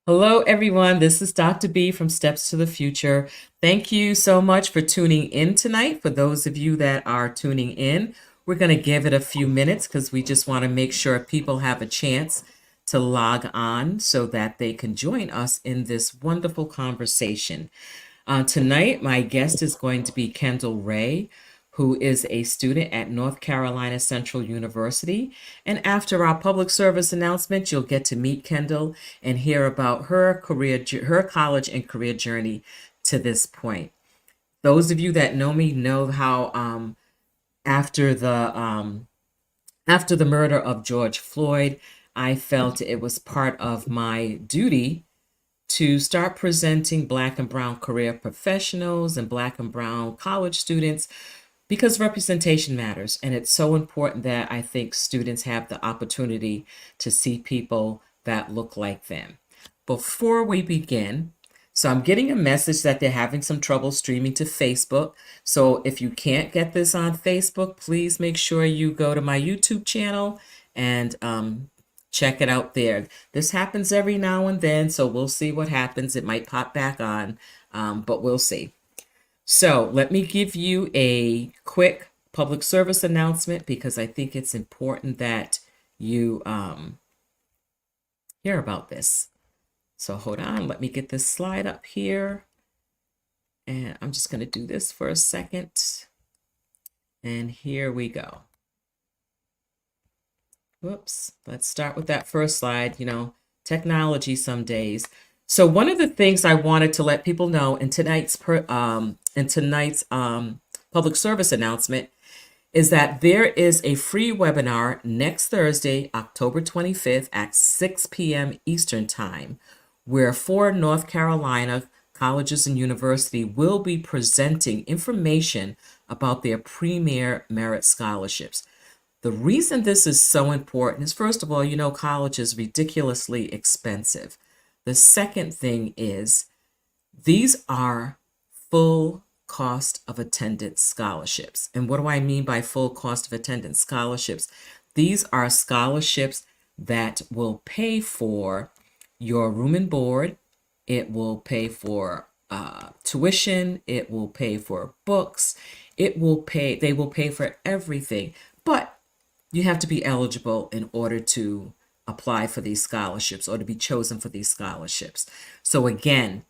Hello, everyone. This is Dr. B from Steps to the Future. Thank you so much for tuning in tonight. For those of you that are tuning in, we're going to give it a few minutes because we just want to make sure people have a chance to log on so that they can join us in this wonderful conversation. Tonight, my guest is going to be Kyndall Ray, who is a student at North Carolina Central University. And after our public service announcement, you'll get to meet Kyndall and hear about her her college and career journey to this point. Those of you that know me know how after the after the murder of George Floyd, I felt it was part of my duty to start presenting Black and Brown career professionals and Black and Brown college students because representation matters. And it's so important that I think students have the opportunity to see people that look like them. Before we begin, so I'm getting a message that they're having some trouble streaming to Facebook. So if you can't get this on Facebook, please make sure you go to my YouTube channel and check it out there. This happens every now and then, so we'll see what happens. It might pop back on, but we'll see. So let me give you a quick public service announcement because I think it's important that you hear about this. So hold on, let me get this slide up here. And I'm just going to do this for a second. And here we go. Whoops, let's start with that first slide. You know, technology some days. So one of the things I wanted to let people know in tonight's public service announcement is that there is a free webinar next Thursday, October 25th at 6 p.m. Eastern Time, where 4 North Carolina colleges and university will be presenting information about their premier merit scholarships. The reason this is so important is, first of all, you know, college is ridiculously expensive. The second thing is these are full cost of attendance scholarships. And what do I mean by full cost of attendance scholarships? These are scholarships that will pay for your room and board. It will pay for tuition. It will pay for books. They will pay for everything. But you have to be eligible in order to apply for these scholarships or to be chosen for these scholarships. So again,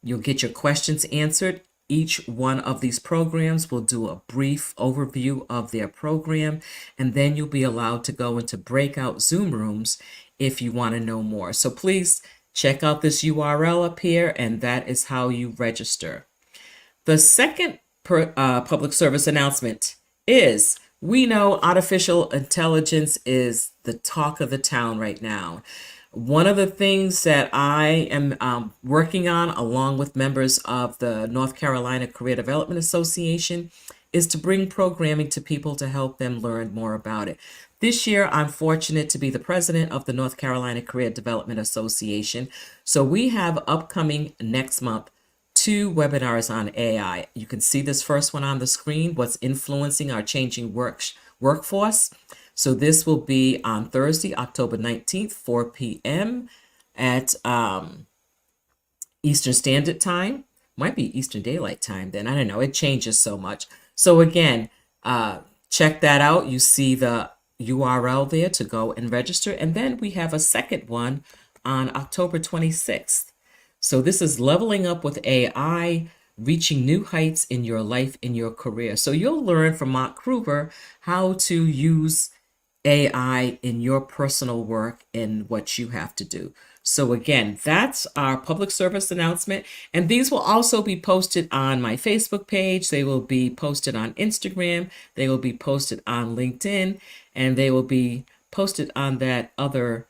you'll get your questions answered. Each one of these programs will do a brief overview of their program, and then you'll be allowed to go into breakout Zoom rooms if you want to know more. So please check out this URL up here, and that is how you register. The second public service announcement is, we know artificial intelligence is the talk of the town right now. One of the things that I am working on, along with members of the North Carolina Career Development Association, is to bring programming to people to help them learn more about it. This year, I'm fortunate to be the president of the North Carolina Career Development Association. So we have upcoming next month 2 webinars on AI. You can see this first one on the screen, what's influencing our changing workforce. So this will be on Thursday, October 19th, 4 p.m. at Eastern Standard Time. Might be Eastern Daylight Time then. I don't know. It changes so much. So again, check that out. You see the URL there to go and register. And then we have a second one on October 26th. So this is leveling up with AI, reaching new heights in your life, in your career. So you'll learn from Mark Kruger how to use AI in your personal work and what you have to do. So again, that's our public service announcement. And these will also be posted on my Facebook page. They will be posted on Instagram. They will be posted on LinkedIn. And they will be posted on that other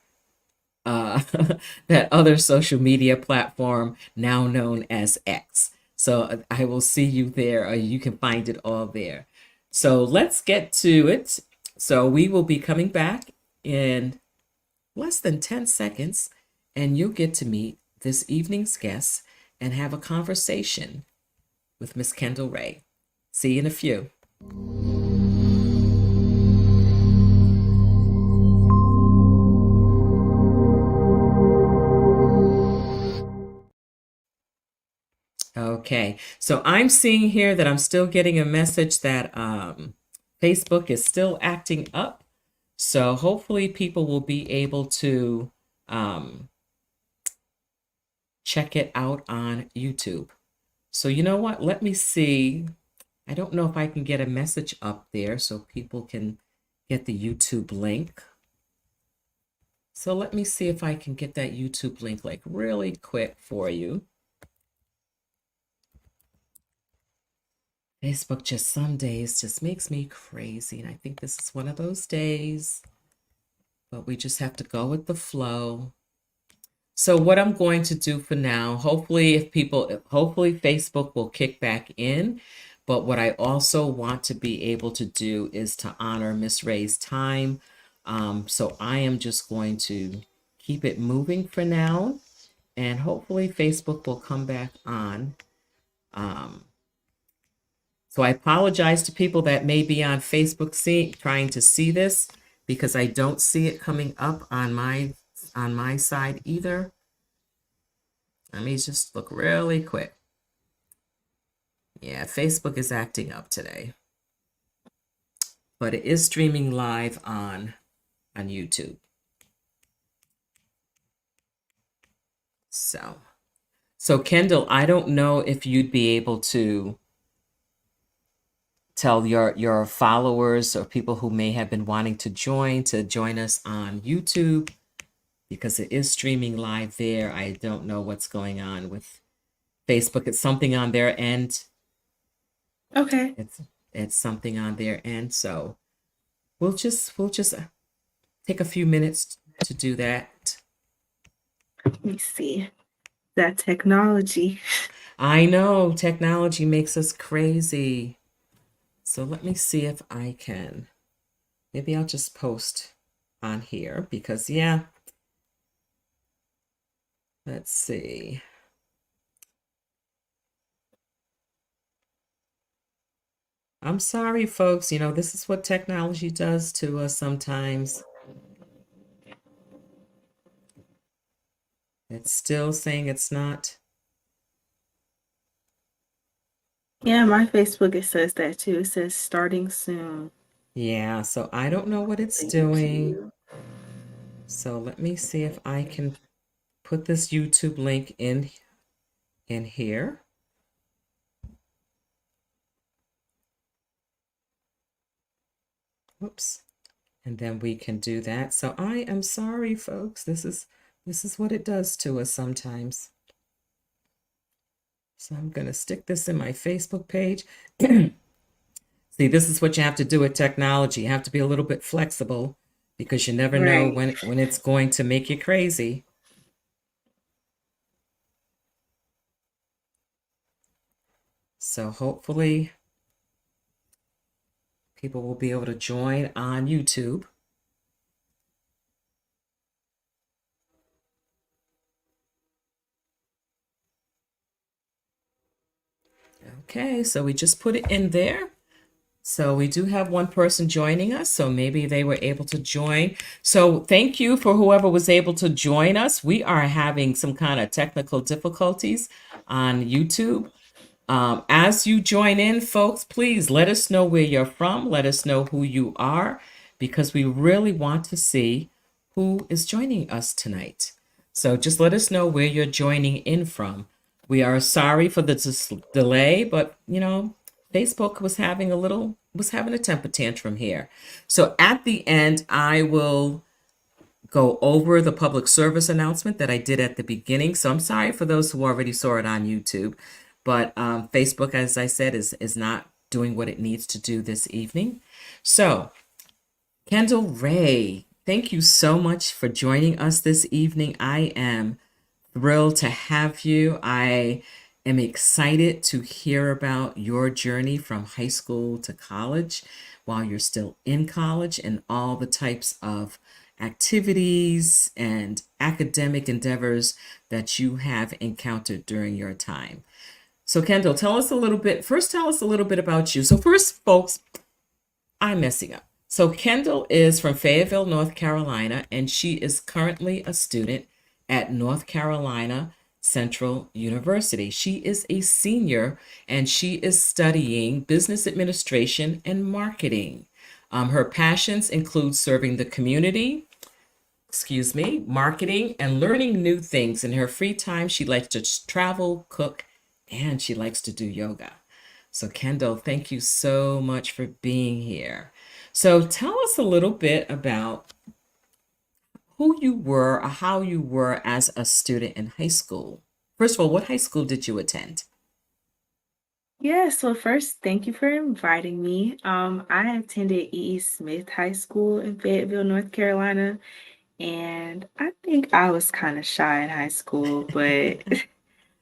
that other social media platform now known as X. So I will see you there, or you can find it all there. So let's get to it. So we will be coming back in less than 10 seconds, and you'll get to meet this evening's guest and have a conversation with Miss Kyndall Ray. See you in a few. Okay, so I'm seeing here that I'm still getting a message that Facebook is still acting up. So hopefully people will be able to um, check it out on YouTube. So you know what? Let me see. I don't know if I can get a message up there so people can get the YouTube link. So let me see if I can get that YouTube link like really quick for you. Facebook just some days just makes me crazy. And I think this is one of those days, but we just have to go with the flow. So what I'm going to do for now, hopefully Facebook will kick back in. But what I also want to be able to do is to honor Miss Ray's time. So I am just going to keep it moving for now. And hopefully Facebook will come back on. So I apologize to people that may be on Facebook trying to see this because I don't see it coming up on my side either. Let me just look really quick. Yeah, Facebook is acting up today. But it is streaming live on YouTube. So Kyndall, I don't know if you'd be able to tell your followers or people who may have been wanting to join us on YouTube because it is streaming live there. I don't know what's going on with Facebook. It's something on their end. Okay. It's something on their end. So we'll just take a few minutes to do that. Let me see. That technology. I know technology makes us crazy. So let me see if I can. Maybe I'll just post on here because, yeah. Let's see. I'm sorry, folks. You know, this is what technology does to us sometimes. It's still saying it's not. Yeah, my Facebook, it says that too. It says starting soon. Yeah, so I don't know what it's doing. So let me see if I can put this YouTube link in here. Whoops. And then we can do that. So I am sorry, folks. This is what it does to us sometimes. So I'm going to stick this in my Facebook page. See, this is what you have to do with technology. You have to be a little bit flexible because you never know when it's going to make you crazy. So hopefully people will be able to join on YouTube. Okay, so we just put it in there. So we do have one person joining us, so maybe they were able to join. So thank you for whoever was able to join us. We are having some kind of technical difficulties on YouTube. As you join in, folks, please let us know where you're from. Let us know who you are, because we really want to see who is joining us tonight. So just let us know where you're joining in from. We are sorry for the delay, but you know, Facebook was having a temper tantrum here. So at the end, I will go over the public service announcement that I did at the beginning. So I'm sorry for those who already saw it on YouTube, but Facebook, as I said, is not doing what it needs to do this evening. So Kyndall Ray, thank you so much for joining us this evening. I am thrilled to have you. I am excited to hear about your journey from high school to college while you're still in college and all the types of activities and academic endeavors that you have encountered during your time. So Kyndall, tell us a little bit about you. So first, folks, I'm messing up. So Kyndall is from Fayetteville, North Carolina, and she is currently a student at North Carolina Central University. She is a senior and she is studying business administration and marketing. Her passions include serving the community, marketing, and learning new things. In her free time, she likes to travel, cook, and she likes to do yoga. So, Kyndall, thank you so much for being here. So, tell us a little bit about who you were or how you were as a student in high school. First of all, what high school did you attend? Yeah, so first, thank you for inviting me. I attended E.E. Smith High School in Fayetteville, North Carolina, and I think I was kind of shy in high school, but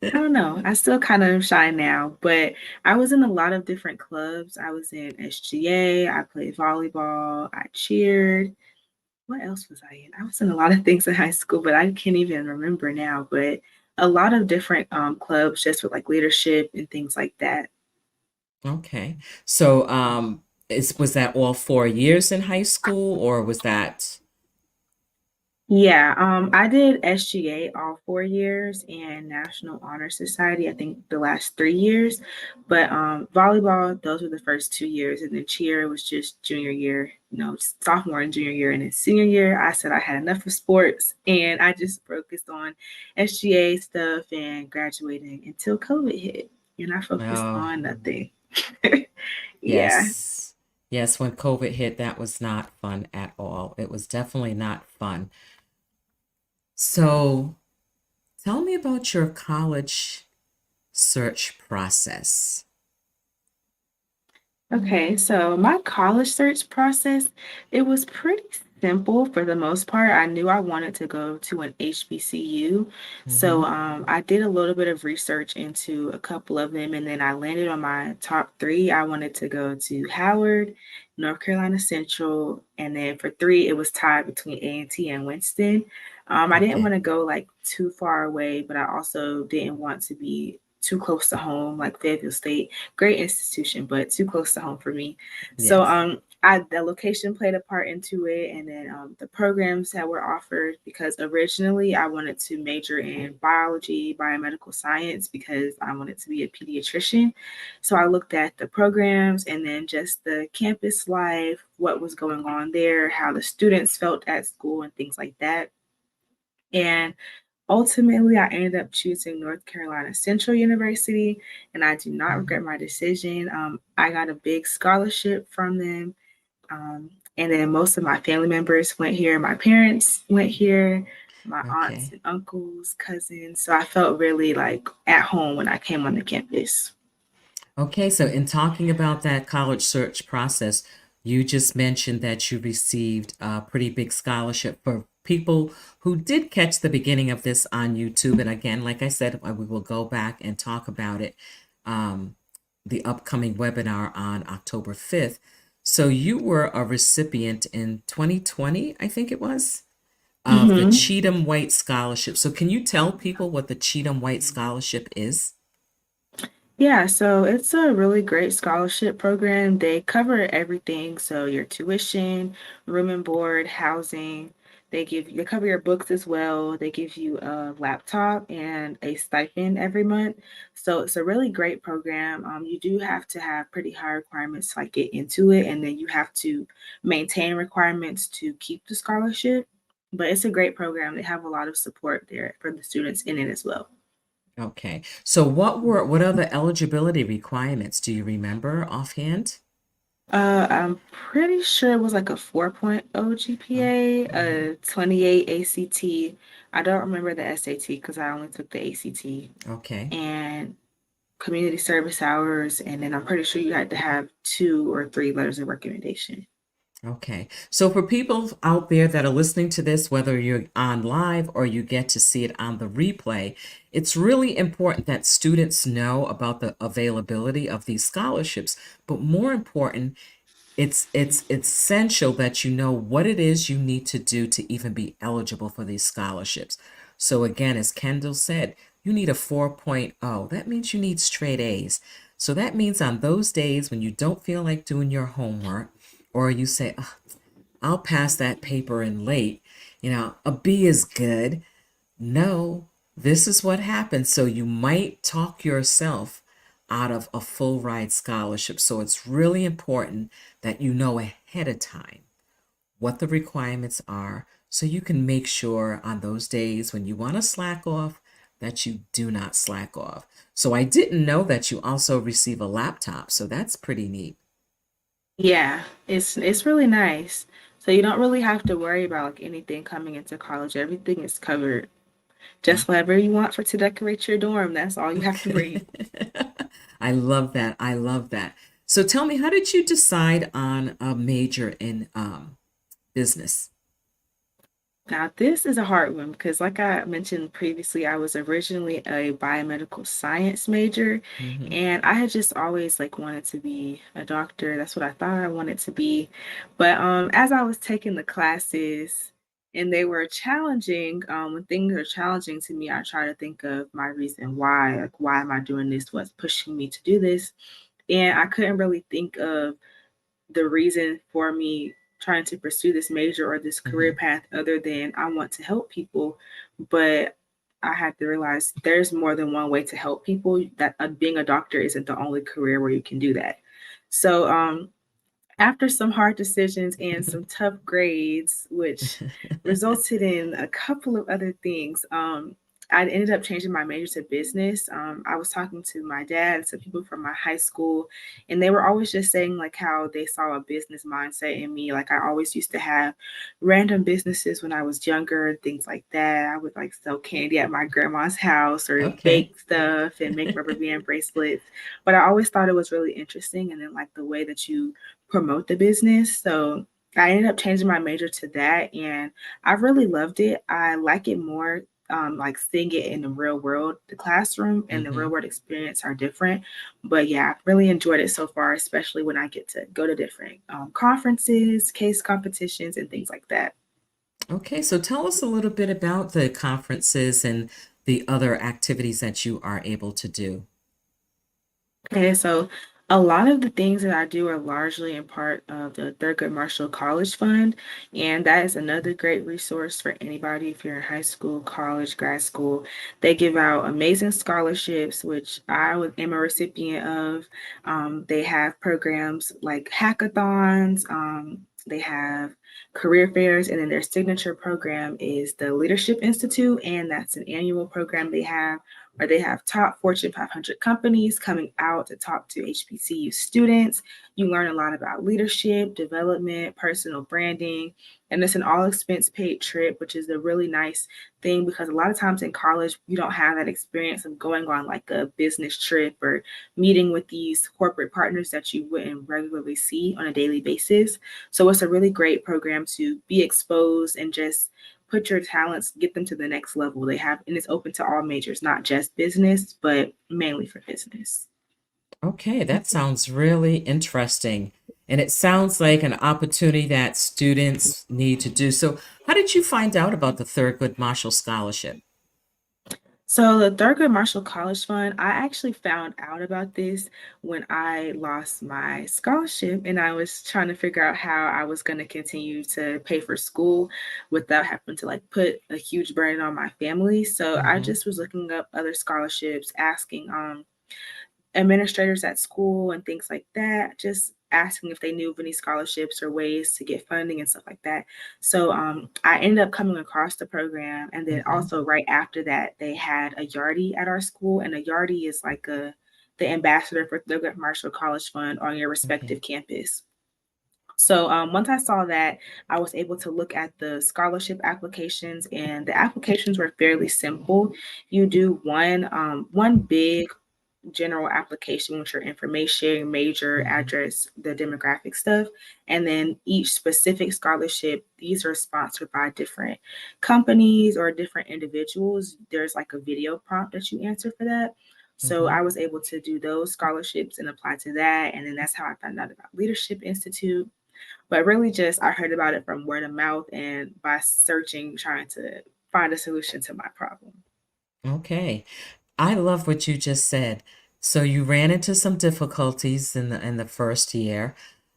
I don't know. I still kind of am shy now, but I was in a lot of different clubs. I was in SGA, I played volleyball, I cheered. What else was I in? I was in a lot of things in high school, but I can't even remember now. But a lot of different clubs just with like leadership and things like that. Okay. So, was that all 4 years in high school, or was that Yeah, I did SGA all 4 years and National Honor Society, I think the last 3 years. But volleyball, those were the first 2 years. And then cheer was just junior year, sophomore and junior year. And then senior year, I said I had enough of sports and I just focused on SGA stuff and graduating until COVID hit. And I focused oh, on nothing. Yeah. yes. Yes, when COVID hit, that was not fun at all. It was definitely not fun. So, tell me about your college search process. Okay, so my college search process, it was pretty simple for the most part. I knew I wanted to go to an HBCU. So Hmm. I did a little bit of research into a couple of them, and then I landed on my top three. I wanted to go to Howard, North Carolina Central, and then for three, it was tied between A&T and Winston. I didn't Okay. want to go like too far away, but I also didn't want to be too close to home, like Fayetteville State, great institution, but too close to home for me. So Yes. the location played a part into it, and then the programs that were offered. Because originally I wanted to major in biology, biomedical science, because I wanted to be a pediatrician. So I looked at the programs and then just the campus life, what was going on there, how the students felt at school, and things like that. And ultimately, I ended up choosing North Carolina Central University, and I do not regret Hmm. my decision. I got a big scholarship from them, and then most of my family members went here. My parents went here, my aunts Okay. and uncles, cousins. So I felt really like at home when I came on the campus. Okay, so in talking about that college search process, you just mentioned that you received a pretty big scholarship. For people who did catch the beginning of this on YouTube, and again, like I said, we will go back and talk about it, um, the upcoming webinar on October 5th. So you were a recipient in 2020, I think it was, of the Hmm. Cheatham White Scholarship. So can you tell people what the Cheatham White Scholarship is? Yeah, so it's a really great scholarship program. They cover everything. So your tuition, room and board, housing. They cover your books as well. They give you a laptop and a stipend every month. So it's a really great program. You do have to have pretty high requirements to like get into it, and then you have to maintain requirements to keep the scholarship. But it's a great program. They have a lot of support there for the students in it as well. Okay. So what are the eligibility requirements? Do you remember offhand? I'm pretty sure it was like a 4.0 Oh, GPA, a 28 ACT. I don't remember the SAT because I only took the ACT okay. and community service hours. And then I'm pretty sure you had to have 2 or 3 letters of recommendation. Okay. So for people out there that are listening to this, whether you're on live or you get to see it on the replay, it's really important that students know about the availability of these scholarships. But more important, it's essential that you know what it is you need to do to even be eligible for these scholarships. So again, as Kendall said, you need a 4.0. That means you need straight A's. So that means on those days when you don't feel like doing your homework, or you say, "Ugh, I'll pass that paper in late, a B is good." No, This is what happens. So you might talk yourself out of a full ride scholarship. So it's really important that you know ahead of time what the requirements are so you can make sure on those days when you want to slack off that you do not slack off. So I didn't know that you also receive a laptop. So that's pretty neat. Yeah, it's really nice. So you don't really have to worry about like anything coming into college. Everything is covered. Oh, Just whatever you want for to decorate your dorm. That's all you have to okay. bring. I love that. I love that. So tell me, how did you decide on a major in business? Now, this is a hard one because, like I mentioned previously, I was originally a biomedical science major, Hmm. and I had just always like wanted to be a doctor. That's what I thought I wanted to be. But as I was taking the classes and they were challenging, when things are challenging to me, I try to think of my reason why, like why am I doing this? What's pushing me to do this? And I couldn't really think of the reason for me trying to pursue this major or this career Hmm. path other than I want to help people. But I had to realize there's more than one way to help people, that being a doctor isn't the only career where you can do that. So after some hard decisions and some tough grades, which resulted in a couple of other things, I ended up changing my major to business. I was talking to my dad and some people from my high school, and they were always just saying like how they saw a business mindset in me. Like I always used to have random businesses when I was younger and things like that. I would like sell candy at my grandma's house or Okay. bake stuff and make rubber band bracelets. But I always thought it was really interesting, and then like the way that you promote the business. So I ended up changing my major to that, and I really loved it. I like it more. Like seeing it in the real world, the classroom and the real Hmm. world experience are different. But yeah, I've really enjoyed it so far, especially when I get to go to different conferences, case competitions, and things like that. Okay, so tell us a little bit about the conferences and the other activities that you are able to do. Okay, so a lot of the things that I do are largely in part of the Thurgood Marshall College Fund, and that is another great resource for anybody if you're in high school, college, grad school. They give out amazing scholarships, which am a recipient of. They have programs like hackathons. They have career fairs, and then their signature program is the Leadership Institute, and that's an annual program they have where they have top Fortune 500 companies coming out to talk to HBCU students. You learn a lot about leadership, development, personal branding, and it's an all expense paid trip, which is a really nice thing because a lot of times in college, you don't have that experience of going on like a business trip or meeting with these corporate partners that you wouldn't regularly see on a daily basis. So it's a really great program to be exposed and just put your talents, get them to the next level. They have, and it's open to all majors, not just business, but mainly for business. Okay, that sounds really interesting. And it sounds like an opportunity that students need to do. So, how did you find out about the Thurgood Marshall Scholarship? So the Thurgood Marshall College Fund, I actually found out about this when I lost my scholarship and I was trying to figure out how I was going to continue to pay for school without having to like put a huge burden on my family. So I Hmm. just was looking up other scholarships, asking administrators at school and things like that, just asking if they knew of any scholarships or ways to get funding and stuff like that. So I ended up coming across the program. And then Hmm. also right after that, they had a Yardie at our school. And a Yardie is like the ambassador for Thurgood Marshall College Fund on your Okay. respective campus. So once I saw that, I was able to look at the scholarship applications, and the applications were fairly simple. You do one big general application with your information, major, Hmm. address, the demographic stuff. And then each specific scholarship, these are sponsored by different companies or different individuals. There's like a video prompt that you answer for that. So Hmm. I was able to do those scholarships and apply to that. And then that's how I found out about Leadership Institute. But really just I heard about it from word of mouth and by searching, trying to find a solution to my problem. Okay. I love what you just said. So you ran into some difficulties in the first year,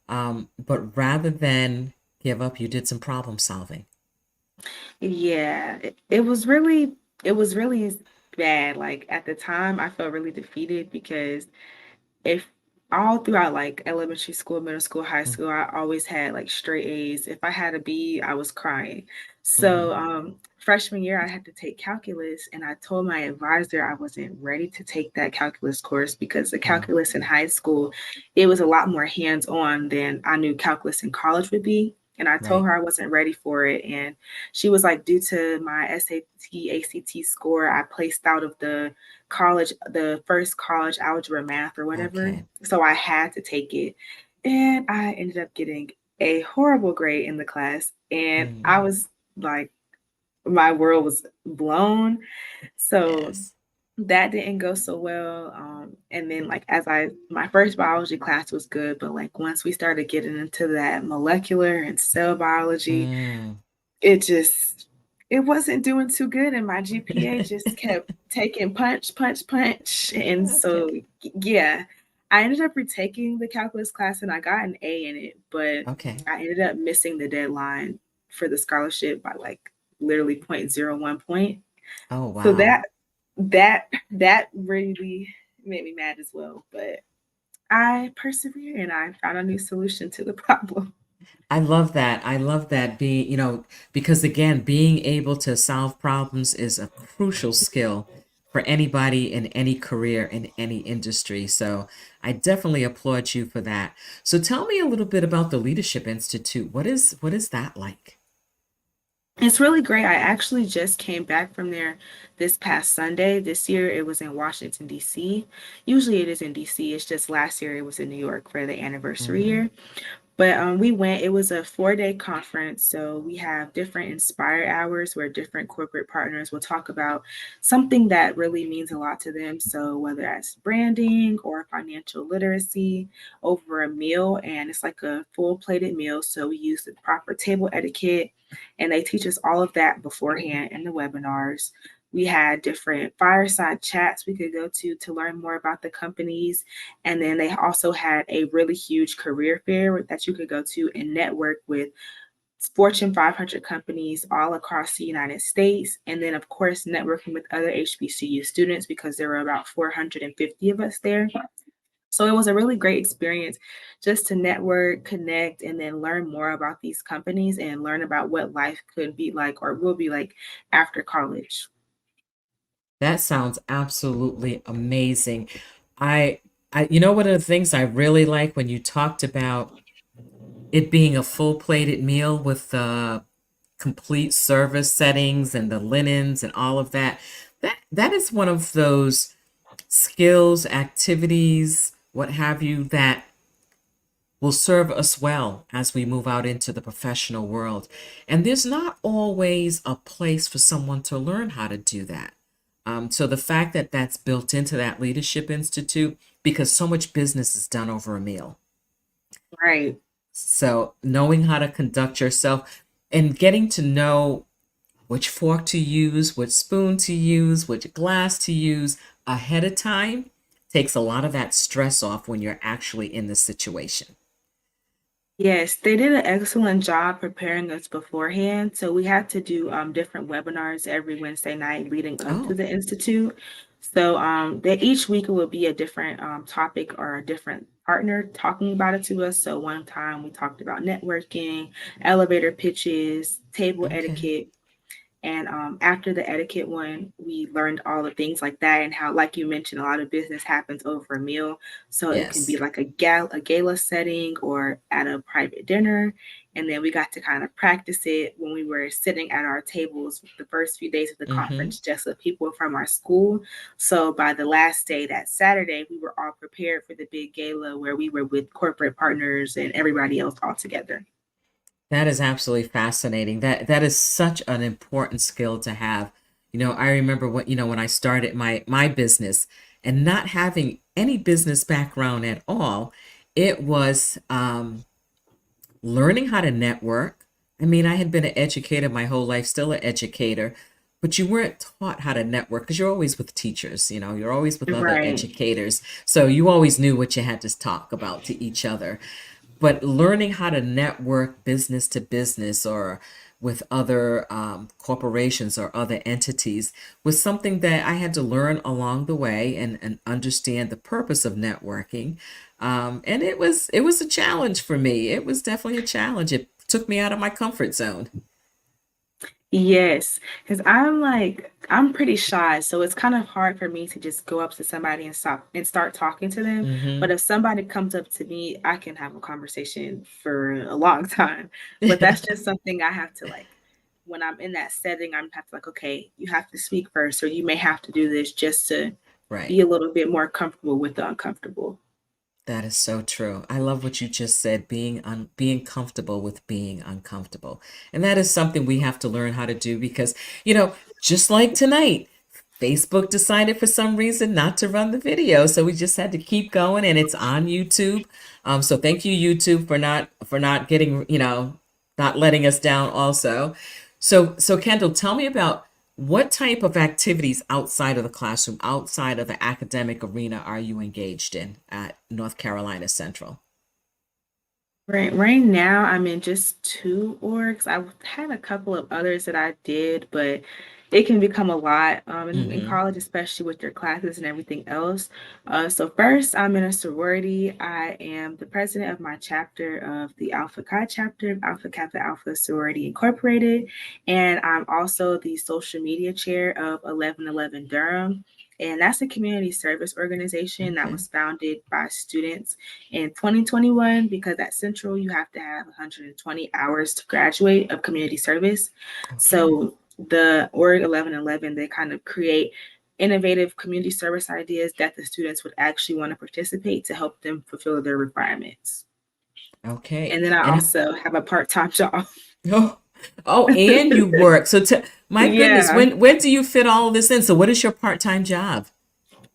but rather than give up, you did some problem solving. Yeah, it was really it was really bad. Like at the time, I felt really defeated because if all throughout like elementary school, middle school, high school, I always had like straight A's. If I had a B, I was crying. Mm-hmm. So freshman year, I had to take calculus, and I told my advisor I wasn't ready to take that calculus course because the Mm, calculus in high school, it was a lot more hands-on than I knew calculus in college would be. And I told right. her I wasn't ready for it. And she was like, due to my SAT, ACT score, I placed out of the first college algebra math or whatever. Okay. So I had to take it. And I ended up getting a horrible grade in the class. And I Mm, was like, my world was blown. So yes. that didn't go so well. And then like my first biology class was good, but like once we started getting into that molecular and cell biology, Mm. it just it wasn't doing too good, and my GPA just kept taking punch, punch, punch. And Okay. so yeah, I ended up retaking the calculus class and I got an A in it, but Okay. I ended up missing the deadline for the scholarship by like literally zero point zero 0.01 point. Oh, So wow. that really made me mad as well. But I persevered and I found a new solution to the problem. I love that. I love that because again, being able to solve problems is a crucial skill for anybody in any career in any industry. So I definitely applaud you for that. So tell me a little bit about the Leadership Institute. What is that like? It's really great. I actually just came back from there this past Sunday. This year it was in Washington, D.C. Usually it is in D.C. It's just last year it was in New York for the anniversary Hmm. year. But we went, it was a 4-day conference. So we have different inspire hours where different corporate partners will talk about something that really means a lot to them. So whether that's branding or financial literacy over a meal, and it's like a full plated meal. So we use the proper table etiquette, and they teach us all of that beforehand in the webinars. We had different fireside chats we could go to learn more about the companies, and then they also had a really huge career fair that you could go to and network with Fortune 500 companies all across the United States. And then, of course, networking with other HBCU students because there were about 450 of us there. So it was a really great experience just to network, connect, and then learn more about these companies and learn about what life could be like or will be like after college. That sounds absolutely amazing. I one of the things I really like when you talked about it being a full plated meal with the complete service settings and the linens and all of that. That is one of those skills, activities, what have you, that will serve us well as we move out into the professional world. And there's not always a place for someone to learn how to do that. So the fact that that's built into that Leadership Institute, because so much business is done over a meal. Right. So knowing how to conduct yourself and getting to know which fork to use, which spoon to use, which glass to use ahead of time takes a lot of that stress off when you're actually in the situation. Yes, they did an excellent job preparing us beforehand. So we had to do different webinars every Wednesday night leading up to Oh, the institute. So that each week it will be a different topic or a different partner talking about it to us. So one time we talked about networking, elevator pitches, table okay. etiquette, and after the etiquette one, we learned all the things like that and how, like you mentioned, a lot of business happens over a meal. So it can be Yes. like a gala setting or at a private dinner. And then we got to kind of practice it when we were sitting at our tables the first few days of the Mm-hmm. conference, just with people from our school. So by the last day, that Saturday, we were all prepared for the big gala where we were with corporate partners and everybody else all together. That is absolutely fascinating. That is such an important skill to have. I remember when I started my business and not having any business background at all, it was learning how to network. I mean, I had been an educator my whole life, still an educator, but you weren't taught how to network because you're always with teachers, you're always with other Right. educators. So you always knew what you had to talk about to each other. But learning how to network business to business or with other corporations or other entities was something that I had to learn along the way and understand the purpose of networking. And it was a challenge for me. It was definitely a challenge. It took me out of my comfort zone. Yes, because I'm pretty shy, so it's kind of hard for me to just go up to somebody and start talking to them. But Hmm. if somebody comes up to me, I can have a conversation for a long time. But that's just something I have to like when I'm in that setting, I'm have to like, okay, you have to speak first, or you may have to do this just to Right. be a little bit more comfortable with the uncomfortable. That is so true. I love what you just said, being comfortable with being uncomfortable. And that is something we have to learn how to do because, just like tonight, Facebook decided for some reason not to run the video, so we just had to keep going and it's on YouTube. So thank you YouTube for not getting, not letting us down also. So Kendall, tell me about what type of activities outside of the classroom, outside of the academic arena, are you engaged in at North Carolina Central? Right now, I'm in just two orgs. I've had a couple of others that I did, but it can become a lot in Mm-hmm. college, especially with your classes and everything else. So first, I'm in a sorority. I am the president of my chapter of the Alpha Chi chapter of Alpha Kappa Alpha Sorority Incorporated, and I'm also the social media chair of 1111 Durham. And that's a community service organization that Okay. was founded by students in 2021 because at Central you have to have 120 hours to graduate of community service. Okay. So the org 1111, they kind of create innovative community service ideas that the students would actually want to participate to help them fulfill their requirements. Okay. And then I And also have a part-time job. oh, oh, and you work. My goodness, Yeah. when do you fit all of this in? So what is your part-time job?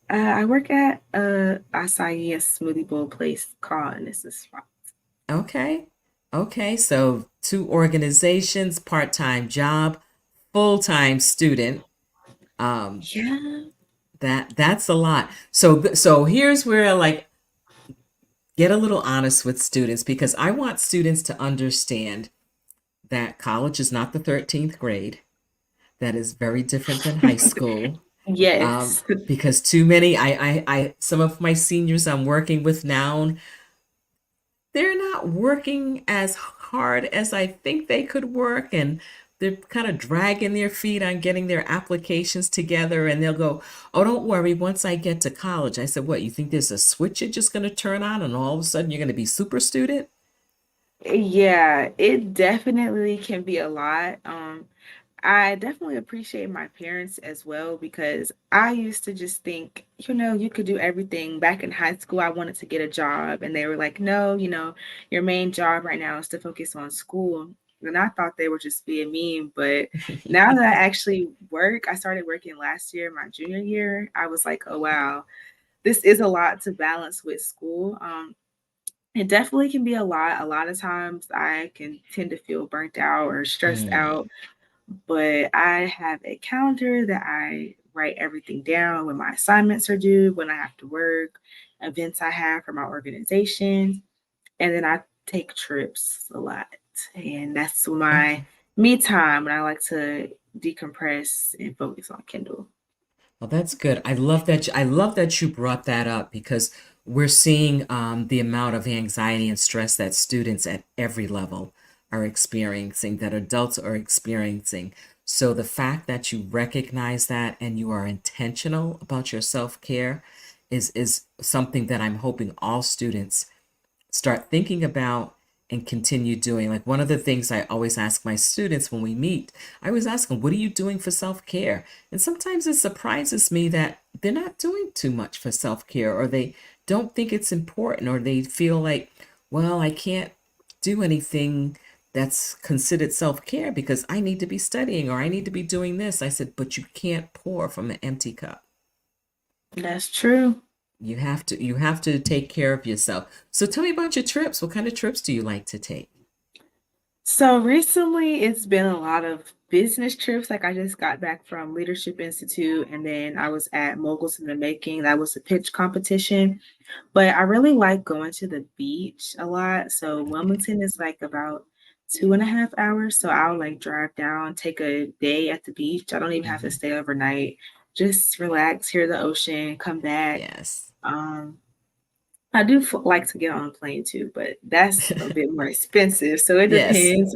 I work at a acai and smoothie bowl place called, and this is fun. Okay. Okay. So two organizations, part-time job, full-time student. Um, Yeah. that's a lot. So here's where like get a little honest with students because I want students to understand that college is not the 13th grade. That is very different than high school. Yes. Because too many, some of my seniors I'm working with now, they're not working as hard as I think they could work, and they're kind of dragging their feet on getting their applications together. And they'll go, "Oh, don't worry. Once I get to college," I said, "What? You think there's a switch you're just going to turn on, and all of a sudden you're going to be super student?" Yeah, it definitely can be a lot. I definitely appreciate my parents as well because I used to just think, you could do everything. Back in high school, I wanted to get a job, and they were like, no, your main job right now is to focus on school. And I thought they were just being mean, but now that I actually work, I started working last year, my junior year. I was like, oh wow, this is a lot to balance with school. It definitely can be a lot. A lot of times I can tend to feel burnt out or stressed out, Mm, but I have a calendar that I write everything down when my assignments are due, when I have to work, events I have for my organization, and then I take trips a lot. And that's my okay. me time when I like to decompress and focus on Kindle. Well, that's good. I love that you brought that up because we're seeing the amount of anxiety and stress that students at every level are experiencing, that adults are experiencing. So the fact that you recognize that and you are intentional about your self-care is something that I'm hoping all students start thinking about and continue doing. Like one of the things I always ask my students when we meet, I always ask them, what are you doing for self-care? And sometimes it surprises me that they're not doing too much for self-care or they don't think it's important or they feel like, well, I can't do anything that's considered self-care because I need to be studying or I need to be doing this. I said, but you can't pour from an empty cup. That's true. You have to take care of yourself. So tell me about your trips. What kind of trips do you like to take? So recently, it's been a lot of business trips. Like I just got back from Leadership Institute, and then I was at Moguls in the Making. That was a pitch competition. But I really like going to the beach a lot. So Okay. Wilmington is like about 2.5 hours. So I'll like drive down, take a day at the beach. I don't even have to Hmm. stay overnight. Just relax, hear the ocean, come back. Yes. Um, I do like to get on a plane too, but that's a bit more expensive. So it Yes. depends.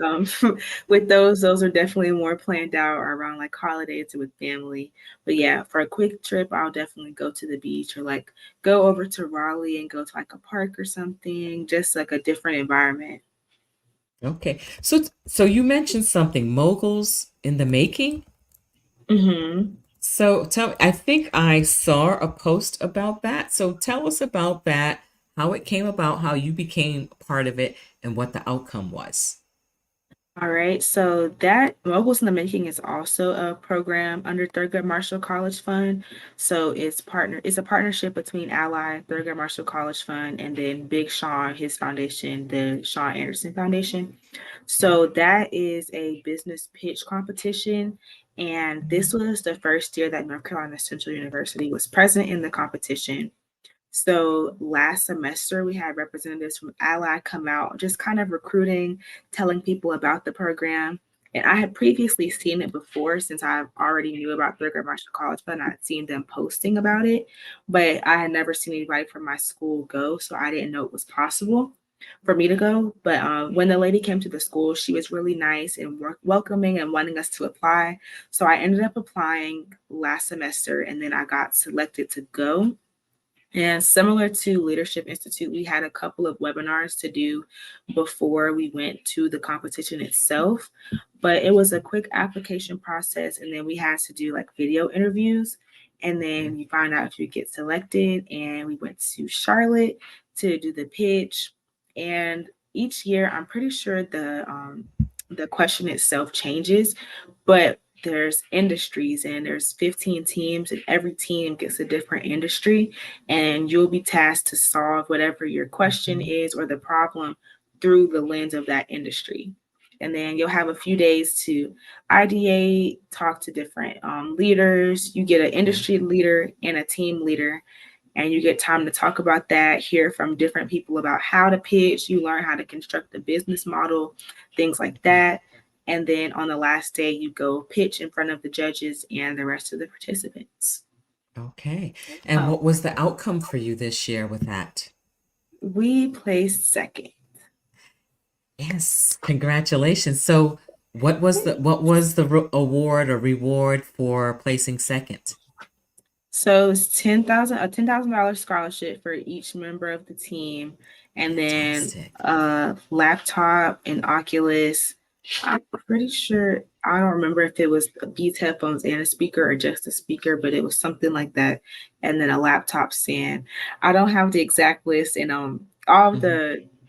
With those are definitely more planned out or around like holidays or with family. But yeah, for a quick trip, I'll definitely go to the beach or like go over to Raleigh and go to like a park or something, just like a different environment. Okay. So you mentioned something, moguls in the making. Hmm. So tell me, I think I saw a post about that. So tell us about that, how it came about, how you became a part of it, and what the outcome was. All right, so that Moguls in the Making is also a program under Thurgood Marshall College Fund. So it's a partnership between Ally, Thurgood Marshall College Fund, and then Big Sean, his foundation, the Sean Anderson Foundation. So that is a business pitch competition. And this was the first year that North Carolina Central University was present in the competition. So last semester, we had representatives from Ally come out, just kind of recruiting, telling people about the program. And I had previously seen it before since I already knew about Thurgood Marshall College, but I'd seen them posting about it. But I had never seen anybody from my school go, so I didn't know it was possible for me to go. But when the lady came to the school, she was really nice and welcoming and wanting us to apply. So I ended up applying last semester, and then I got selected to go. And similar to Leadership Institute, we had a couple of webinars to do before we went to the competition itself. But it was a quick application process. And then we had to do like video interviews. And then you find out if you get selected. And we went to Charlotte to do the pitch. And each year, I'm pretty sure the question itself changes, but there's industries and there's 15 teams and every team gets a different industry, and you'll be tasked to solve whatever your question is or the problem through the lens of that industry. And then you'll have a few days to ideate, talk to different leaders. You get an Okay. industry leader and a team leader, and you get time to talk about that, hear from different people about how to pitch. You learn how to construct a business model, things like that. And then on the last day, you go pitch in front of the judges and the rest of the participants. Okay. And Oh, what was the outcome for you this year with that? we placed second. Yes, congratulations. So what was the award or reward for placing second? So it's $10,000 scholarship for each member of the team, and then Fantastic. a laptop and Oculus. I'm pretty sure I don't remember if it was Beats headphones and a speaker or just a speaker, but it was something like that. And then a laptop stand. I don't have the exact list, and all of Mhm.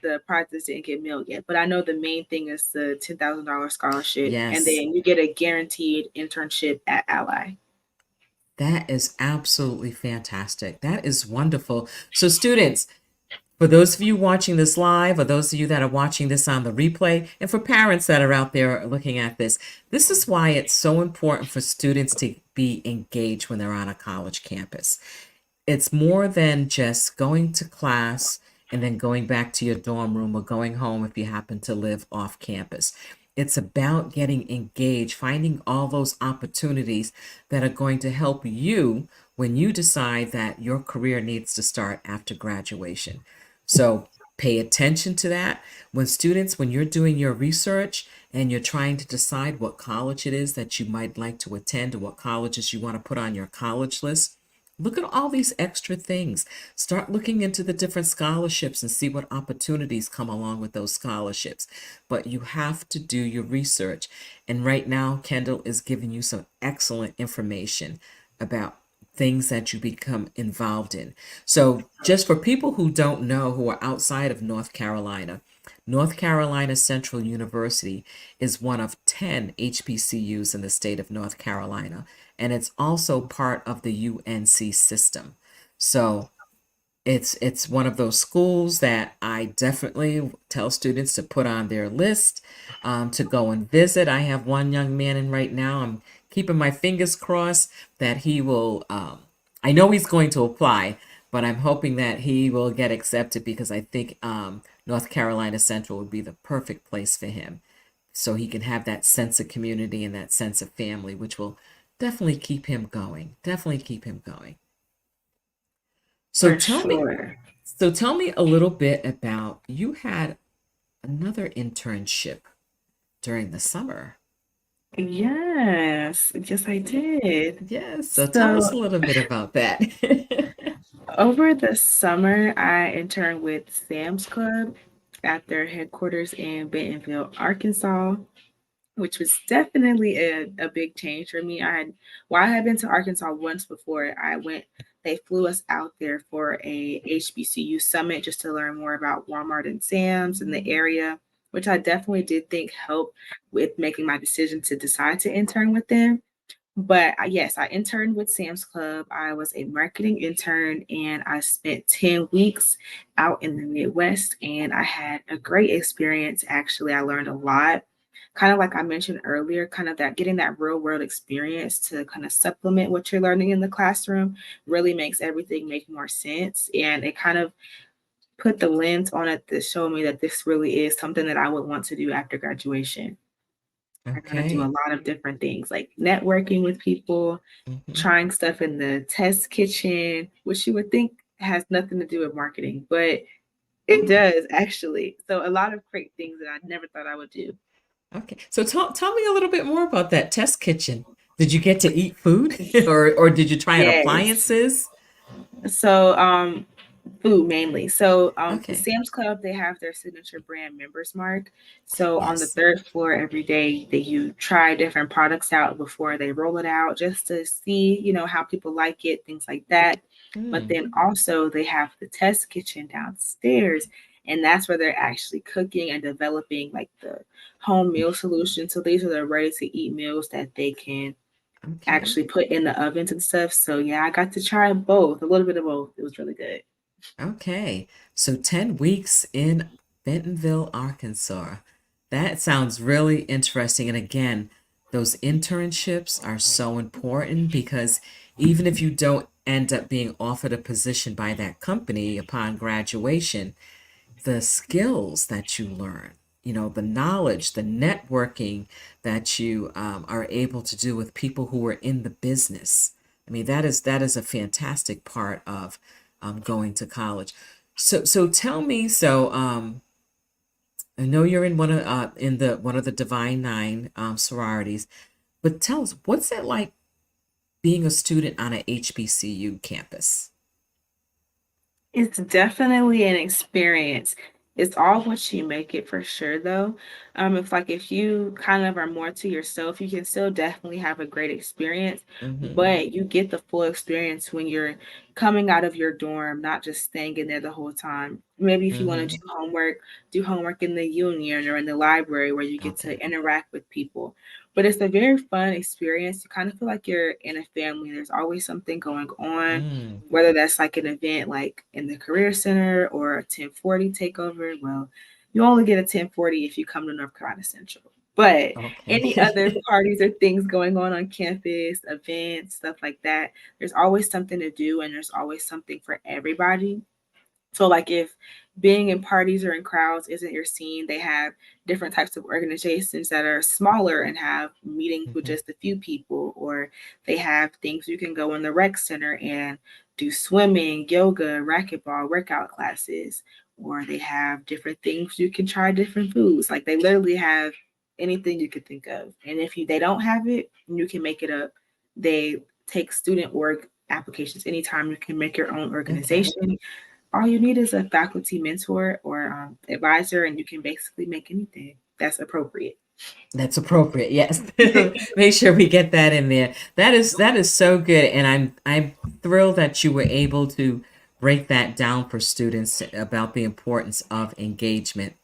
the prizes didn't get mailed yet, but I know the main thing is the $10,000 scholarship, and Yes. then you get a guaranteed internship at Ally. That is absolutely fantastic. That is wonderful. So, students, for those of you watching this live, or those of you that are watching this on the replay, and for parents that are out there looking at this is why it's so important for students to be engaged when they're on a college campus. It's more than just going to class and then going back to your dorm room or going home if you happen to live off campus. It's about getting engaged, finding all those opportunities that are going to help you when you decide that your career needs to start after graduation. So pay attention to that. When you're doing your research and you're trying to decide what college it is that you might like to attend or what colleges you want to put on your college list, look at all these extra things. Start looking into the different scholarships and see what opportunities come along with those scholarships. But you have to do your research. And right now, Kendall is giving you some excellent information about things that you become involved in. So, just for people who don't know, who are outside of North Carolina, North Carolina Central University is one of 10 HBCUs in the state of North Carolina, and it's also part of the UNC system. So it's one of those schools that I definitely tell students to put on their list, to go and visit. I have one young man in right now. I'm keeping my fingers crossed that he will. I know he's going to apply, but I'm hoping that he will get accepted because I think North Carolina Central would be the perfect place for him. so he can have that sense of community and that sense of family, which will definitely keep him going. Definitely keep him going. So For tell me, sure. so tell me a little bit about you had another internship during the summer. Yes, yes, I did. Yes, so tell us a So little bit about that. over the summer, I interned with Sam's Club at their headquarters in Bentonville, Arkansas, which was definitely a big change for me. I had been to Arkansas once before. They flew us out there for a HBCU summit just to learn more about Walmart and Sam's in the area, which I definitely did think helped with making my decision to decide to intern with them. But yes, I interned with Sam's Club. I was a marketing intern and I spent 10 weeks out in the Midwest and I had a great experience. Actually, I learned a lot. Kind of like I mentioned earlier, kind of that getting that real world experience to kind of supplement what you're learning in the classroom really makes everything make more sense. And it kind of put the lens on it to show me that this really is something that I would want to do after graduation. I got to do a Okay. lot of different things like networking with people, Hmm. trying stuff in the test kitchen, which you would think has nothing to do with marketing, but it does actually. So a lot of great things that I never thought I would do. Okay. So tell me a little bit more about that test kitchen. Did you get to eat food or did you try out Yes. appliances? So, food mainly. So, Okay. Sam's Club, they have their signature brand Members Mark. So on the Yes. third floor every day, you try different products out before they roll it out, just to see, how people like it, things like that. But Mm, then also they have the test kitchen downstairs, and that's where they're actually cooking and developing like the home meal solution. So these are the ready to eat meals that they can okay. actually put in the ovens and stuff. So yeah, I got to try both, a little bit of both. It was really good. Okay. So 10 weeks in Bentonville, Arkansas. That sounds really interesting. And again, those internships are so important because even if you don't end up being offered a position by that company upon graduation, the skills that you learn, the knowledge, the networking that you are able to do with people who are in the business. I mean, that is a fantastic part of going to college. So tell me. I know you're in one of the Divine Nine sororities, but tell us what's it like being a student on a HBCU campus? It's definitely an experience. It's all what you make it for sure though. If you kind of are more to yourself, you can still definitely have a great experience, Mm-hmm. but you get the full experience when you're coming out of your dorm, not just staying in there the whole time. Maybe if you want to Mm-hmm. do homework in the union or in the library where you get Okay. to interact with people. But it's a very fun experience. You kind of feel like you're in a family. There's always something going on, Mm. whether that's like an event like in the career center or a 1040 takeover. Well, you only get a 1040 if you come to North Carolina Central. But any other Okay. parties or things going on campus, events, stuff like that, there's always something to do and there's always something for everybody. So, like, if being in parties or in crowds isn't your scene, they have different types of organizations that are smaller and have meetings with Mhm. just a few people, or they have things you can go in the rec center and do swimming, yoga, racquetball, workout classes, or they have different things you can try different foods. Like, they literally have anything you could think of. And if they don't have it, you can make it up. They take student org applications anytime. You can make your own Okay. organization. All you need is a faculty mentor or advisor, and you can basically make anything that's appropriate. That's appropriate. Yes. Make sure we get that in there. That is so good, and I'm thrilled that you were able to break that down for students about the importance of engagement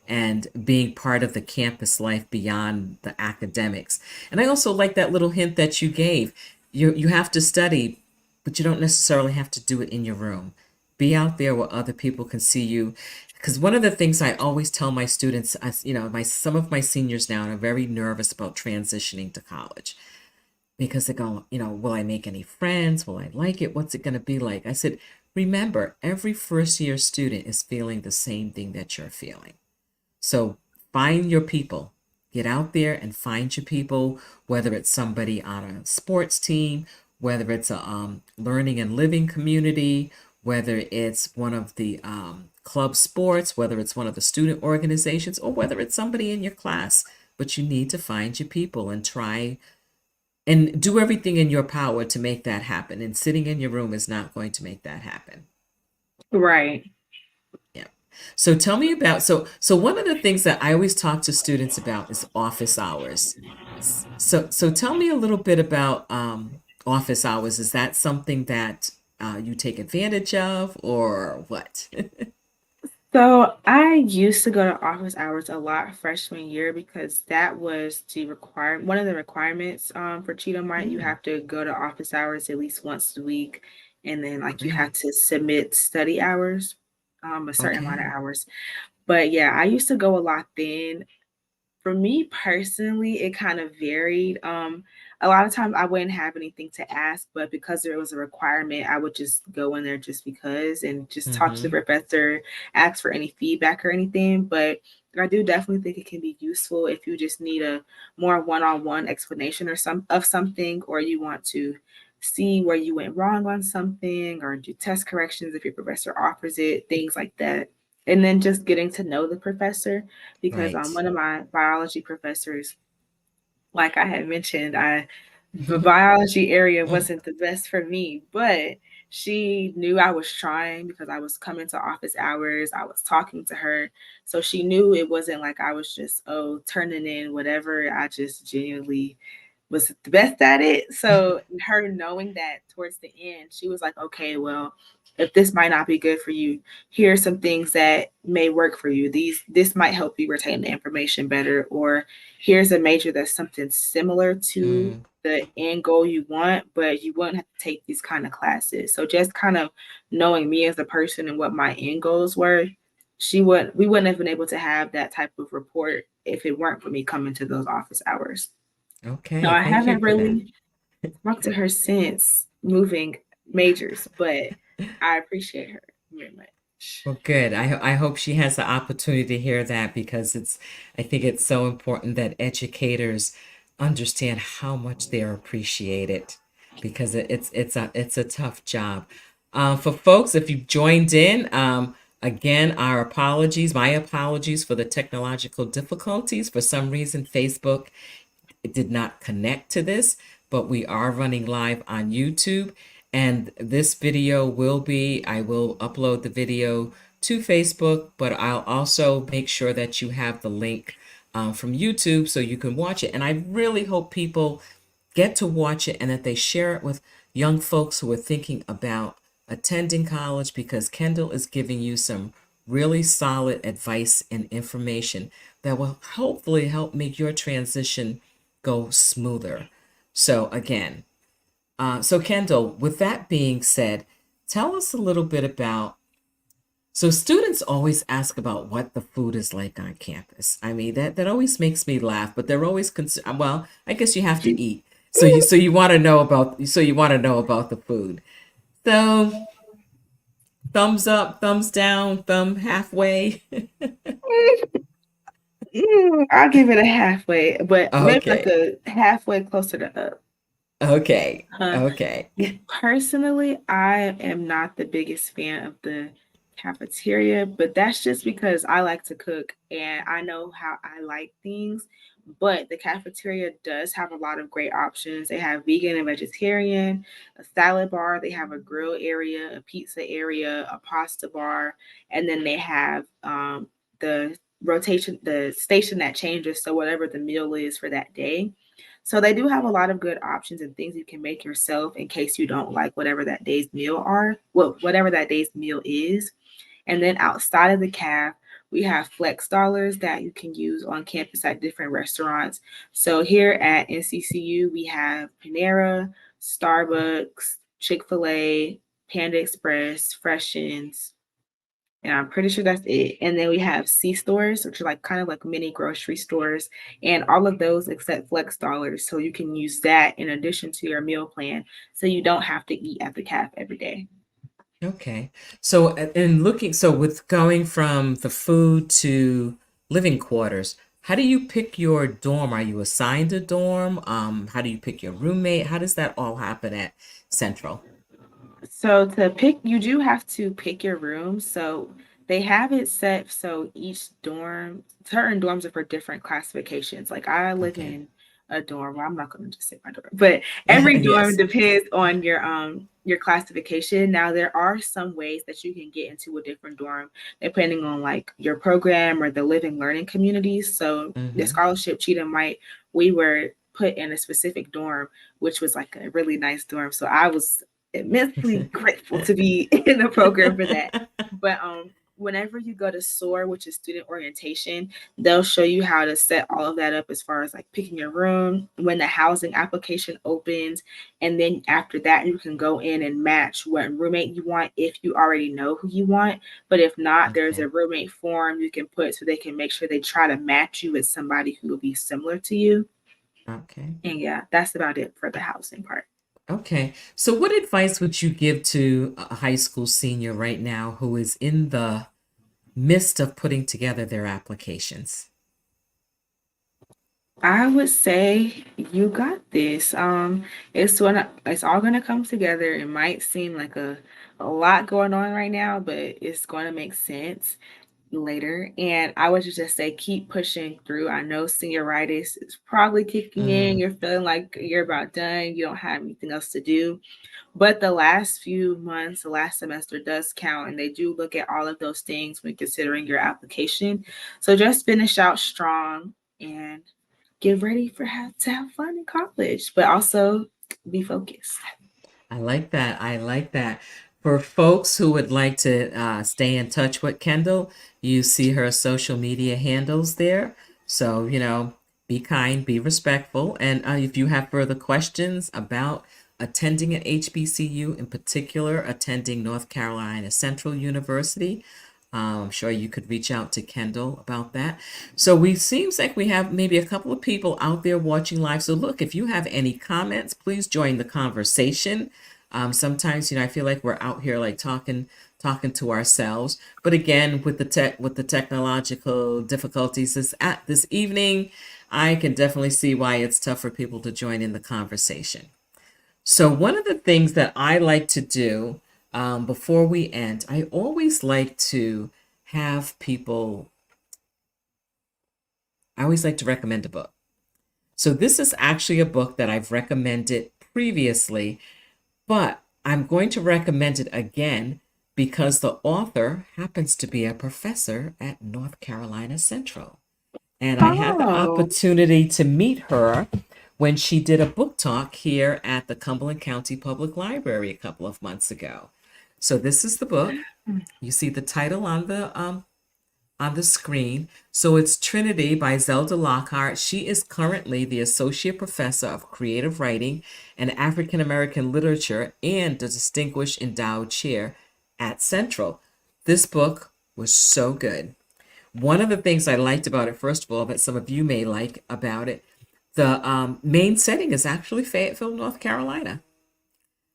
and being part of the campus life beyond the academics. And I also like that little hint that you gave. You have to study, but you don't necessarily have to do it in your room. Be out there where other people can see you. Because one of the things I always tell my students, my some of my seniors now are very nervous about transitioning to college because they go, will I make any friends? Will I like it? What's it going to be like? I said, remember, every first year student is feeling the same thing that you're feeling. So find your people, Get out there and find your people, whether it's somebody on a sports team, whether it's a learning and living community, whether it's one of the club sports, whether it's one of the student organizations, or whether it's somebody in your class. But you need to find your people and try and do everything in your power to make that happen. And sitting in your room is not going to make that happen. Right. Yeah. So tell me about so one of the things that I always talk to students about is office hours. So tell me a little bit about office hours. Is that something that you take advantage of or what? So I used to go to office hours a lot freshman year because that was the require one of the requirements for Cheetah Mite. You Mm, have to go to office hours at least once a week, and then like you have great. to submit study hours, a certain amount of Okay. hours. But yeah, I used to go a lot then. For me personally, it kind of varied. A lot of times I wouldn't have anything to ask, but because there was a requirement, I would just go in there just because and just talk to the Mm-hmm. professor, ask for any feedback or anything. But I do definitely think it can be useful if you just need a more one-on-one explanation or some of something, or you want to see where you went wrong on something, or do test corrections if your professor offers it, things like that. And then just getting to know the professor because Right. one of my biology professors, like I had mentioned, the biology area wasn't the best for me, but she knew I was trying because I was coming to office hours, I was talking to her. So she knew it wasn't like I was just, oh, turning in whatever. I just genuinely was the best at it. So her knowing that towards the end, she was like, okay, well, if this might not be good for you, here are some things that may work for you. This might help you retain the information better, or here's a major that's something similar to Mm, the end goal you want, but you wouldn't have to take these kind of classes. So just kind of knowing me as a person and what my end goals were, we wouldn't have been able to have that type of report if it weren't for me coming to those office hours. No, okay. I Thank you haven't for that. really talked to her since moving majors, but I appreciate her very much. Well, good. I hope she has the opportunity to hear that because I think it's so important that educators understand how much they're appreciated because it's a tough job. For folks, if you've joined in, again, my apologies for the technological difficulties. For some reason, Facebook it did not connect to this, but we are running live on YouTube. And this video I will upload the video to Facebook, but I'll also make sure that you have the link from YouTube so you can watch it. And I really hope people get to watch it and that they share it with young folks who are thinking about attending college because Kyndall is giving you some really solid advice and information that will hopefully help make your transition go smoother. So again, so Kyndall, with that being said, tell us a little bit about. So students always ask about what the food is like on campus. I mean, that always makes me laugh, but they're always concerned. Well, I guess you have to eat, so you want to know about the food. So thumbs up, thumbs down, thumb halfway. I'll give it a halfway, but maybe like Okay, a halfway closer to up. okay, Uh, okay. Personally, I am not the biggest fan of the cafeteria, but that's just because I like to cook and I know how I like things. But the cafeteria does have a lot of great options. They have vegan and vegetarian, a salad bar, they have a grill area, a pizza area, a pasta bar, and then they have the station that changes. So, whatever the meal is for that day. So they do have a lot of good options and things you can make yourself in case you don't like whatever that day's meal is. And then outside of the caf, we have flex dollars that you can use on campus at different restaurants. So here at NCCU, we have Panera, Starbucks, Chick-fil-A, Panda Express, Freshens, and I'm pretty sure that's it. And then we have C stores, which are like kind of like mini grocery stores, and all of those accept flex dollars. So you can use that in addition to your meal plan. So you don't have to eat at the caf every day. Okay. So, with going from the food to living quarters, How do you pick your dorm? Are you assigned a dorm? How do you pick your roommate? How does that all happen at Central? So to pick, you do have to pick your room. So they have it set so each dorm, certain dorms are for different classifications. Like I live Okay. in a dorm. Well, I'm not going to just say my dorm, but every dorm Yes. depends on your classification. Now there are some ways that you can get into a different dorm depending on like your program or the living learning communities. So the Mm-hmm. scholarship cheetah might we were put in a specific dorm, which was like a really nice dorm. So I was immensely grateful to be in the program for that. But whenever you go to SOAR, which is student orientation, they'll show you how to set all of that up as far as like picking your room, when the housing application opens, and then after that you can go in and match what roommate you want if you already know who you want. But if not, there's Okay. a roommate form you can put so they can make sure they try to match you with somebody who will be similar to you. Okay. And yeah, that's about it for the housing part. Okay. So, what advice would you give to a high school senior right now who is in the midst of putting together their applications? I would say you got this. It's all gonna come together. It might seem like a lot going on right now, but it's gonna make sense later. And I would just say keep pushing through. I know senioritis is probably kicking in. Mm, You're feeling like you're about done. You don't have anything else to do. But the last few months, the last semester does count, and they do look at all of those things when considering your application. So just finish out strong and get ready for to have fun in college, but also be focused. I like that. I like that. For folks who would like to stay in touch with Kendall, you see her social media handles there. So, be kind, be respectful. And if you have further questions about attending an HBCU, in particular, attending North Carolina Central University, I'm sure you could reach out to Kendall about that. So we seems like we have maybe a couple of people out there watching live. So look, if you have any comments, please join the conversation. Sometimes, I feel like we're out here like talking to ourselves. But again, with the technological difficulties this evening, I can definitely see why it's tough for people to join in the conversation. So, one of the things that I like to do before we end, I always like to have people, I always like to recommend a book. So, this is actually a book that I've recommended previously, but I'm going to recommend it again because the author happens to be a professor at North Carolina Central. And I had the Oh, opportunity to meet her when she did a book talk here at the Cumberland County Public Library a couple of months ago. So this is the book. You see the title on the screen. So it's Trinity by Zelda Lockhart. She is currently the Associate Professor of Creative Writing and African American Literature and the Distinguished Endowed Chair at Central. This book was so good. One of the things I liked about it, first of all, that some of you may like about it, the main setting is actually Fayetteville, North Carolina.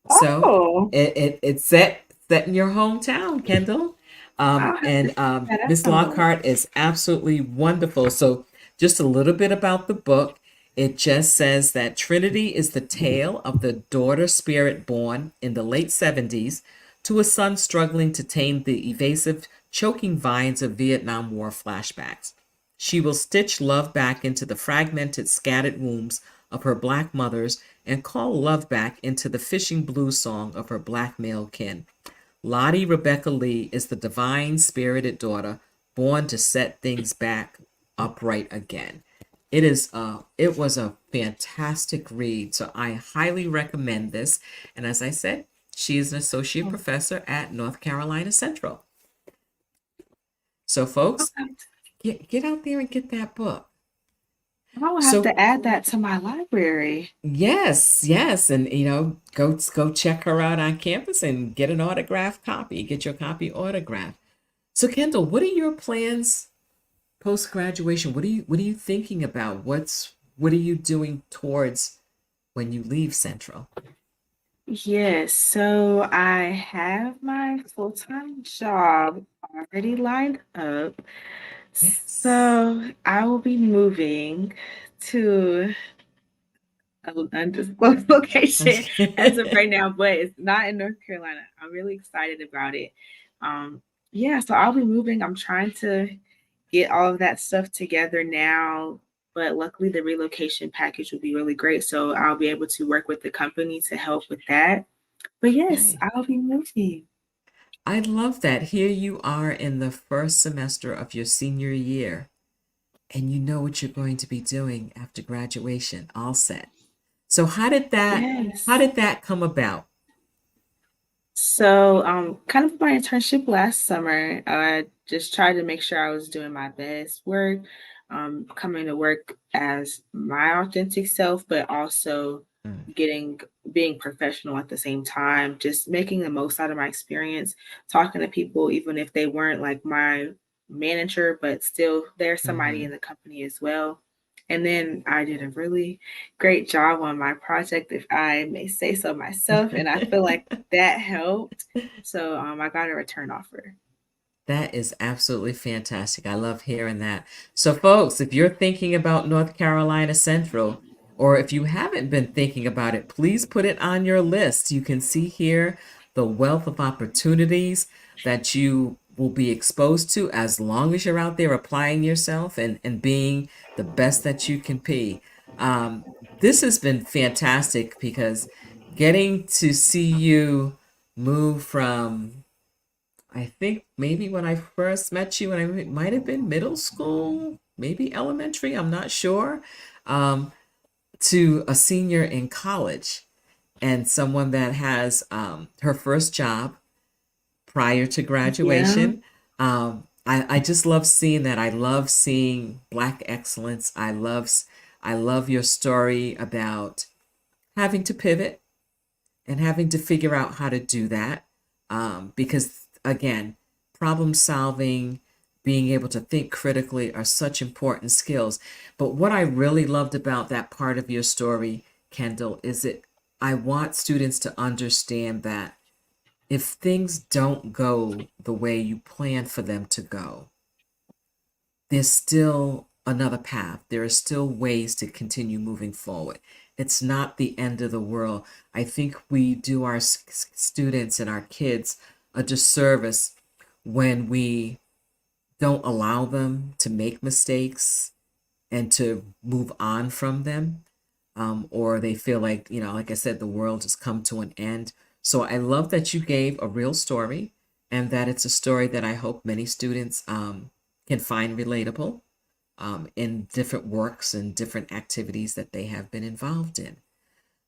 So oh, it's set in your hometown, Kendall. I'll have to And check that Miss out. Lockhart is absolutely wonderful. So just a little bit about the book. It just says that Trinity is the tale of the daughter spirit born in the late 70s to a son struggling to tame the evasive, choking vines of Vietnam War flashbacks. She will stitch love back into the fragmented, scattered wombs of her black mothers and call love back into the fishing blues song of her black male kin. Lottie Rebecca Lee is the divine spirited daughter born to set things back upright again. It was a fantastic read, so I highly recommend this. And as I said, she is an associate professor at North Carolina Central. So folks, Okay. get out there and get that book. I will have So to add that to my library. yes, yes, and go check her out on campus and get an autographed copy. Get your copy autographed. So Kendall, what are your plans post graduation? What are you thinking about? What are you doing towards when you leave Central? Yes, so I have my full-time job already lined up. Yes. So I will be moving to an undisclosed location as of right now, but it's not in North Carolina. I'm really excited about it. Um, yeah, so I'll be moving. I'm trying to get all of that stuff together now, but luckily the relocation package will be really great. So I'll be able to work with the company to help with that. But yes, Okay. I'll be moving. I love that. Here you are in the first semester of your senior year, and you know what you're going to be doing after graduation, all set. So how Yes. did that come about? So, kind of my internship last summer, I just tried to make sure I was doing my best work, coming to work as my authentic self, but also Mm. getting being professional at the same time, just making the most out of my experience, talking to people, even if they weren't like my manager, but still there's somebody in Hmm. the company as well. And then I did a really great job on my project, if I may say so myself. And I feel like that helped. So I got a return offer. That is absolutely fantastic. I love hearing that. So, folks, if you're thinking about North Carolina Central, or if you haven't been thinking about it, please put it on your list. You can see here the wealth of opportunities that you will be exposed to as long as you're out there applying yourself and being the best that you can be. Um, this has been fantastic because getting to see you move from, I think maybe when I first met you, and it might have been middle school, maybe elementary, I'm not sure, um, to a senior in college and someone that has her first job prior to Yeah. graduation. I just love seeing that. I love seeing Black excellence. I love your story about having to pivot and having to figure out how to do that. Because again, problem solving, being able to think critically are such important skills. But what I really loved about that part of your story, Kyndall, is that I want students to understand that if things don't go the way you plan for them to go, there's still another path. There are still ways to continue moving forward. It's not the end of the world. I think we do our students and our kids a disservice when we don't allow them to make mistakes and to move on from them. Or they feel like, like I said, the world has come to an end. So I love that you gave a real story and that it's a story that I hope many students can find relatable in different works and different activities that they have been involved in.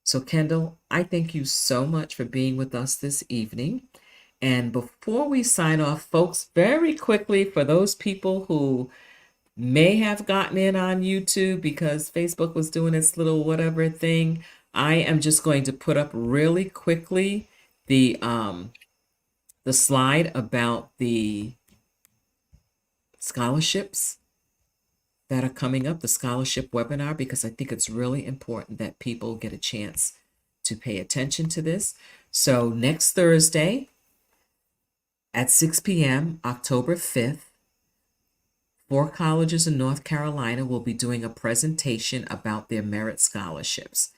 So, Kyndall, I thank you so much for being with us this evening. And before we sign off, folks, very quickly, for those people who may have gotten in on YouTube because Facebook was doing its little whatever thing, I am just going to put up really quickly the slide about the scholarships that are coming up, the scholarship webinar, because I think it's really important that people get a chance to pay attention to this. So next Thursday at 6 p.m., October 5th, four colleges in North Carolina will be doing a presentation about their merit scholarships.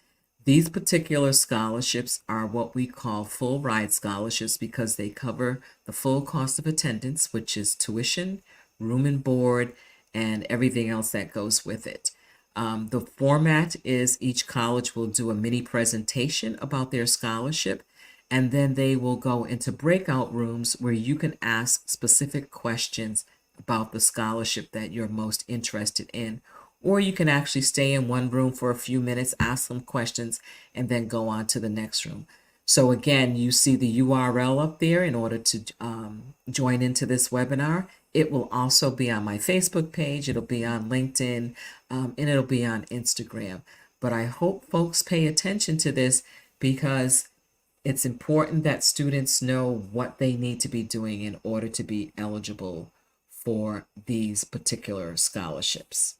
These particular scholarships are what we call full ride scholarships because they cover the full cost of attendance, which is tuition, room and board, and everything else that goes with it. The format is each college will do a mini presentation about their scholarship, and then they will go into breakout rooms where you can ask specific questions about the scholarship that you're most interested in. Or you can actually stay in one room for a few minutes, ask some questions, and then go on to the next room. So again, you see the URL up there in order to join into this webinar. It will also be on my Facebook page, it'll be on LinkedIn, and it'll be on Instagram. But I hope folks pay attention to this because it's important that students know what they need to be doing in order to be eligible for these particular scholarships.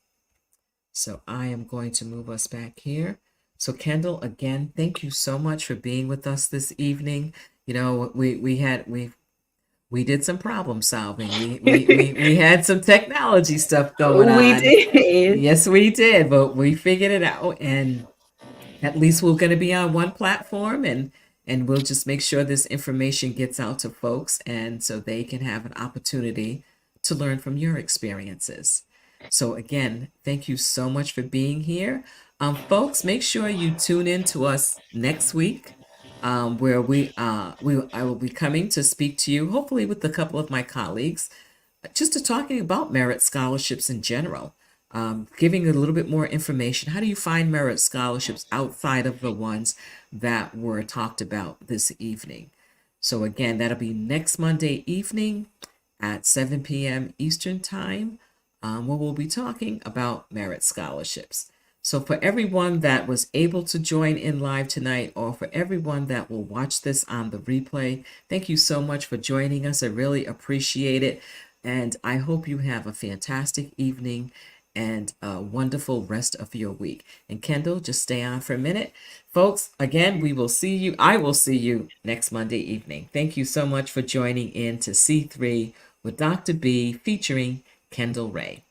So I am going to move us back here. So Kyndall, again, thank you so much for being with us this evening. You know, we We did some problem solving. We had some technology stuff going We on. did. Yes, we did, but we figured it out, and at least we're going to be on one platform, and we'll just make sure this information gets out to folks and so they can have an opportunity to learn from your experiences. So again, thank you so much for being here. Folks, make sure you tune in to us next week, where I will be coming to speak to you, hopefully with a couple of my colleagues, just to talking about merit scholarships in general, giving a little bit more information. How do you find merit scholarships outside of the ones that were talked about this evening? So again, that'll be next Monday evening at 7 p.m. Eastern Time, where we'll be talking about merit scholarships. So for everyone that was able to join in live tonight, or for everyone that will watch this on the replay, thank you so much for joining us. I really appreciate it. And I hope you have a fantastic evening and a wonderful rest of your week. And Kyndall, just stay on for a minute. Folks, again, we will see you. I will see you next Monday evening. Thank you so much for joining in to C3 with Dr. B featuring Kyndall Ray.